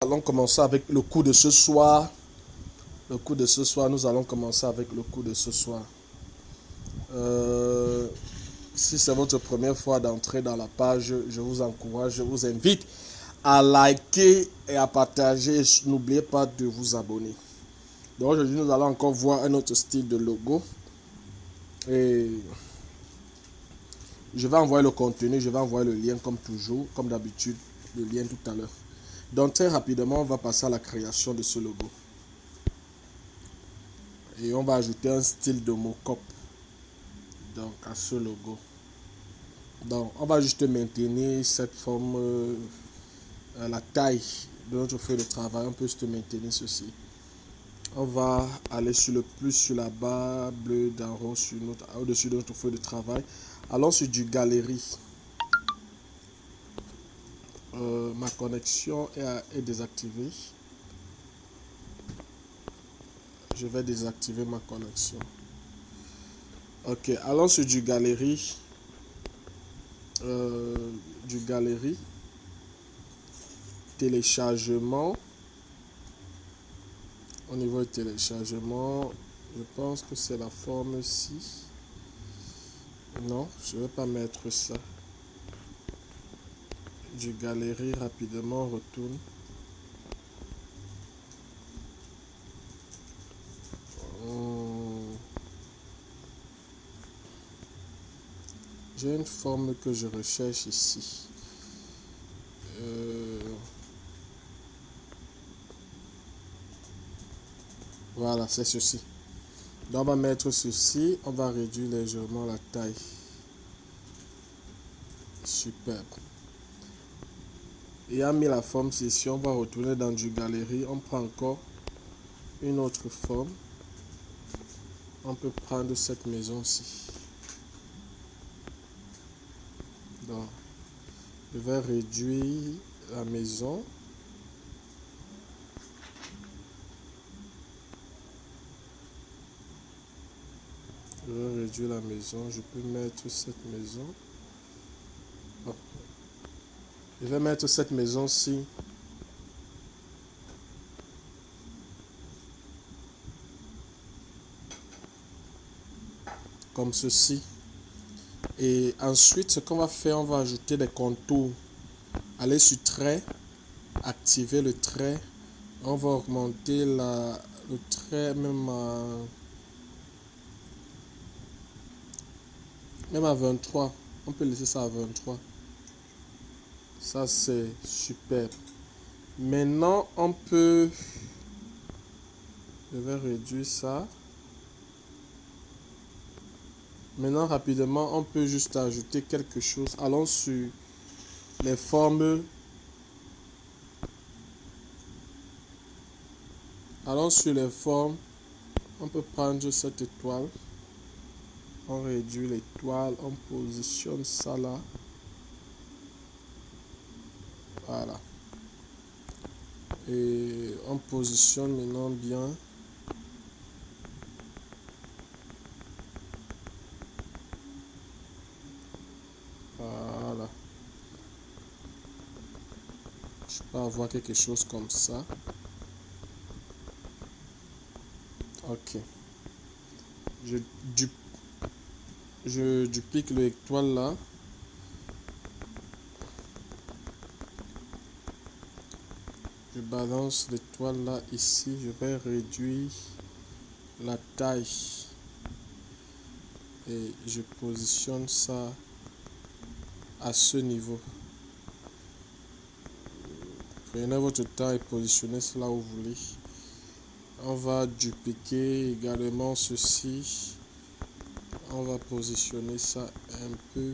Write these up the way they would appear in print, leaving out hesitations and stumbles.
Allons commencer avec le coup de ce soir. Nous allons commencer avec le coup de ce soir. Si c'est votre première fois d'entrer dans la page, je vous encourage, je vous invite à liker et à partager. N'oubliez pas de vous abonner. Donc aujourd'hui, nous allons encore voir un autre style de logo. Et je vais envoyer le contenu, je vais envoyer le lien comme toujours, comme d'habitude, le lien tout à l'heure. Donc très rapidement, on va passer à la création de ce logo. Et on va ajouter un style de mockup donc à ce logo. Donc on va juste maintenir cette forme, la taille de notre feuille de travail. On peut juste maintenir ceci. On va aller sur le plus sur la barre bleue d'en haut au-dessus de notre feuille de travail. Allons sur du galerie. Ma connexion est désactivée. Je vais désactiver ma connexion. Ok, allons sur du galerie. Du galerie. Téléchargement. Au niveau du téléchargement, je pense que c'est la forme 6. Non, je ne vais pas mettre ça. Du galerie, rapidement, on retourne. J'ai une forme que je recherche ici. Voilà, c'est ceci. Donc on va mettre ceci, on va réduire légèrement la taille. Superbe. Et à mis la forme ici, on va retourner dans du galerie. On prend encore une autre forme. On peut prendre cette maison-ci. Donc, je vais réduire la maison. Je vais réduire la maison. Je peux mettre cette maison. Oh. Je vais mettre cette maison-ci. Comme ceci. Et ensuite, ce qu'on va faire, on va ajouter des contours. Aller sur trait. Activer le trait. On va augmenter le trait même à 23. On peut laisser ça à 23. Ça, c'est super. Maintenant, on peut... Je vais réduire ça. Maintenant, rapidement, on peut juste ajouter quelque chose. Allons sur les formes. Allons sur les formes. On peut prendre cette étoile. On réduit l'étoile. On positionne ça là. Voilà. Et on positionne maintenant bien. Voilà. Je peux avoir quelque chose comme ça. Ok. Je duplique l'étoile là. Je balance l'étoile là ici. Je vais réduire la taille. Et je positionne ça à ce niveau. Prenez votre temps et positionnez cela où vous voulez. On va dupliquer également ceci. On va positionner ça un peu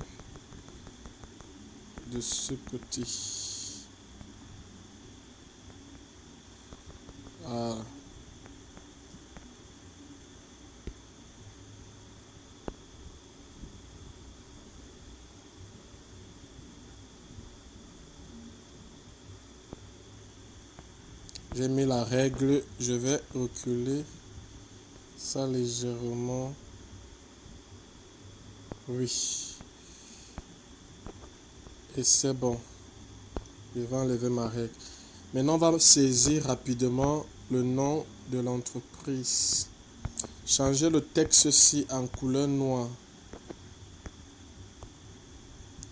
de ce côté. Voilà. J'ai mis la règle, je vais reculer ça légèrement. Oui. Et c'est bon. Je vais enlever ma règle. Maintenant, on va saisir rapidement le nom de l'entreprise. Changer le texte-ci en couleur noire.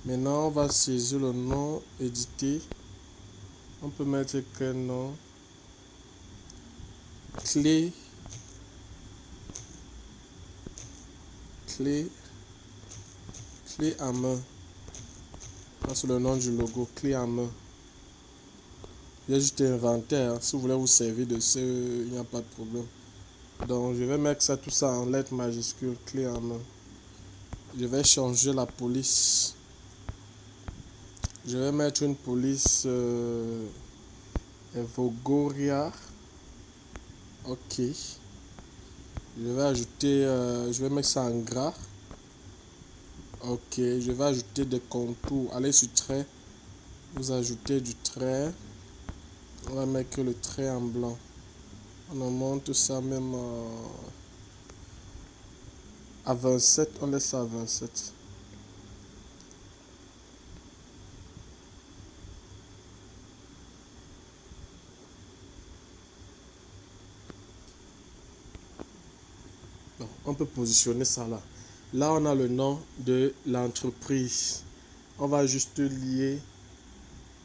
Maintenant, on va saisir le nom, éditer. On peut mettre quel nom? Clé en main. C'est le nom du logo, clé en main. J'ai juste inventé, hein. Si vous voulez vous servir de ce, il n'y a pas de problème. Donc je vais mettre ça, tout ça en lettres majuscules, clé en main. Je vais changer la police. Je vais mettre une police Evogoria. Ok. Je vais ajouter, je vais mettre ça en gras. Ok, je vais ajouter des contours. Allez sur trait. Vous ajoutez du trait. On va mettre le trait en blanc. On en monte ça même à 27. On laisse ça à 27. Bon, on peut positionner ça là. Là, on a le nom de l'entreprise. On va juste lier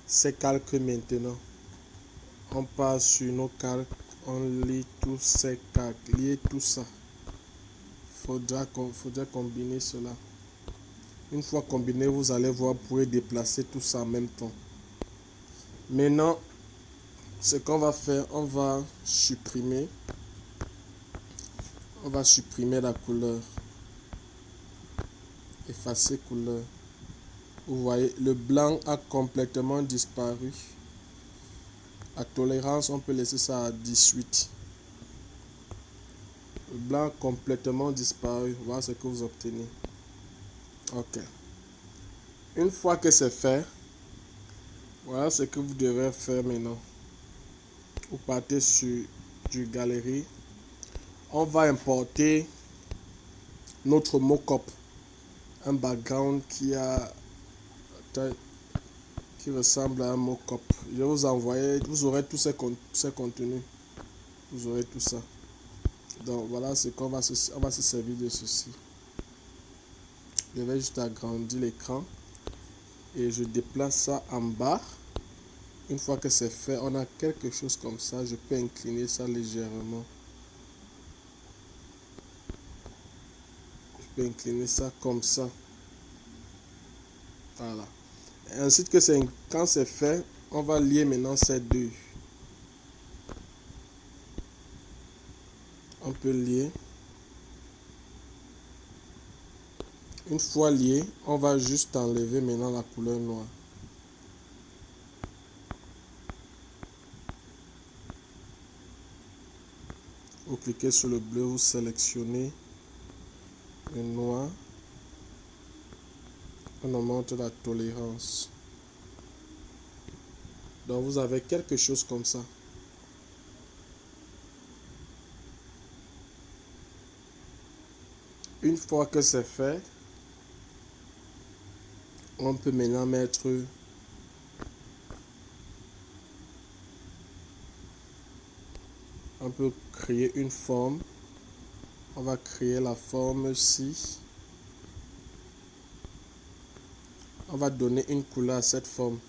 ces calques maintenant. On passe sur nos calques. On lit tous ces calques. Lier tout ça. Faudra combiner cela. Une fois combiné, vous allez voir, vous pouvez déplacer tout ça en même temps. Maintenant, ce qu'on va faire, on va supprimer la couleur. Effacer couleur. Vous voyez, le blanc a complètement disparu. La tolérance, on peut laisser ça à 18. Le blanc a complètement disparu. Voilà ce que vous obtenez. Ok. Une fois que c'est fait, voilà ce que vous devez faire maintenant. Vous partez sur du galerie. On va importer notre mockup. Un background qui ressemble à un mockup. Je vais vous envoyer, vous aurez tous ces contenus. Vous aurez tout ça. Donc voilà ce qu'on va on va se servir de ceci. Je vais juste agrandir l'écran et je déplace ça en bas. Une fois que c'est fait, on a quelque chose comme ça. Je peux incliner ça légèrement. Je peux incliner ça comme ça. Voilà. Et ensuite que quand c'est fait, on va lier maintenant ces deux. On peut lier. Une fois lié, on va juste enlever maintenant la couleur noire. Vous cliquez sur le bleu, vous sélectionnez le noir. On augmente la tolérance. Donc vous avez quelque chose comme ça. Une fois que c'est fait, on peut maintenant mettre on peut créer une forme. On va créer la forme ici. On va donner une couleur à cette forme.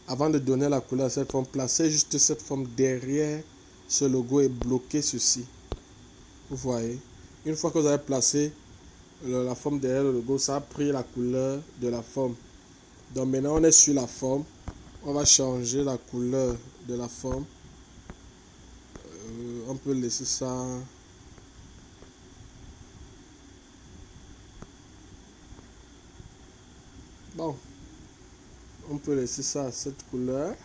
Avant de donner la couleur à cette forme, placez juste cette forme derrière ce logo et bloquez ceci. Vous voyez. Une fois que vous avez placé la forme derrière le logo, ça a pris la couleur de la forme. Donc maintenant on est sur la forme. On va changer la couleur de la forme. On peut laisser ça. Bon. On peut laisser ça à cette couleur.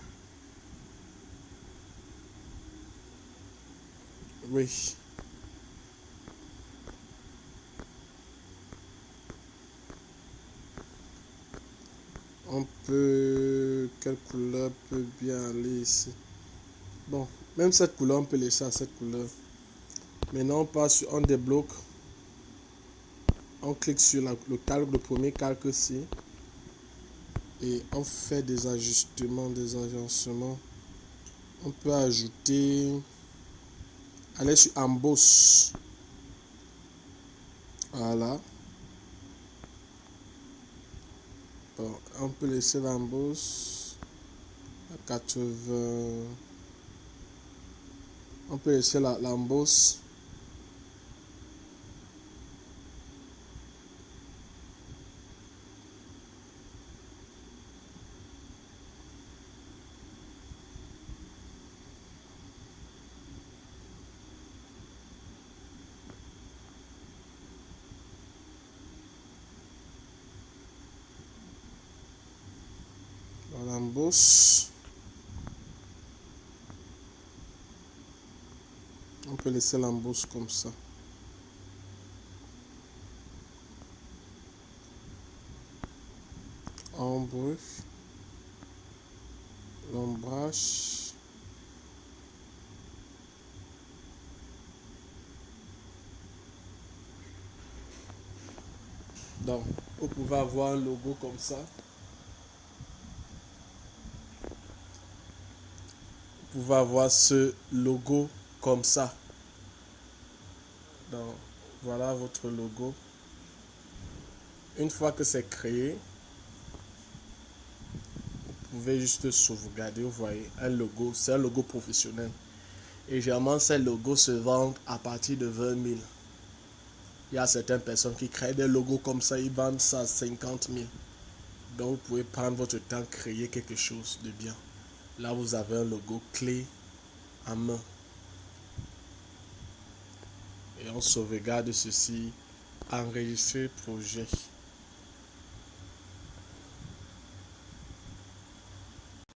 Oui. On peut... Quelle couleur peut bien aller ici? Bon, même cette couleur, on peut laisser à cette couleur. Maintenant, on passe, on débloque. On clique sur le calque, le premier calque ici. Et on fait des ajustements, des agencements. On peut ajouter, aller sur Emboss. Voilà. Bon, on peut laisser l'embosse à 80. On peut laisser l'embosse l'embosse. On peut laisser l'embosse comme ça. Ombre, l'ombrage. Donc, vous pouvez avoir un logo comme ça. Vous pouvez avoir ce logo comme ça. Donc, voilà votre logo. Une fois que c'est créé, vous pouvez juste sauvegarder. Vous voyez, un logo, c'est un logo professionnel. Et généralement, ces logos se vendent à partir de 20 000. Il y a certaines personnes qui créent des logos comme ça, ils vendent ça à 50 000. Donc, vous pouvez prendre votre temps, créer quelque chose de bien. Là, vous avez un logo clé en main. Et on sauvegarde ceci, enregistrer projet.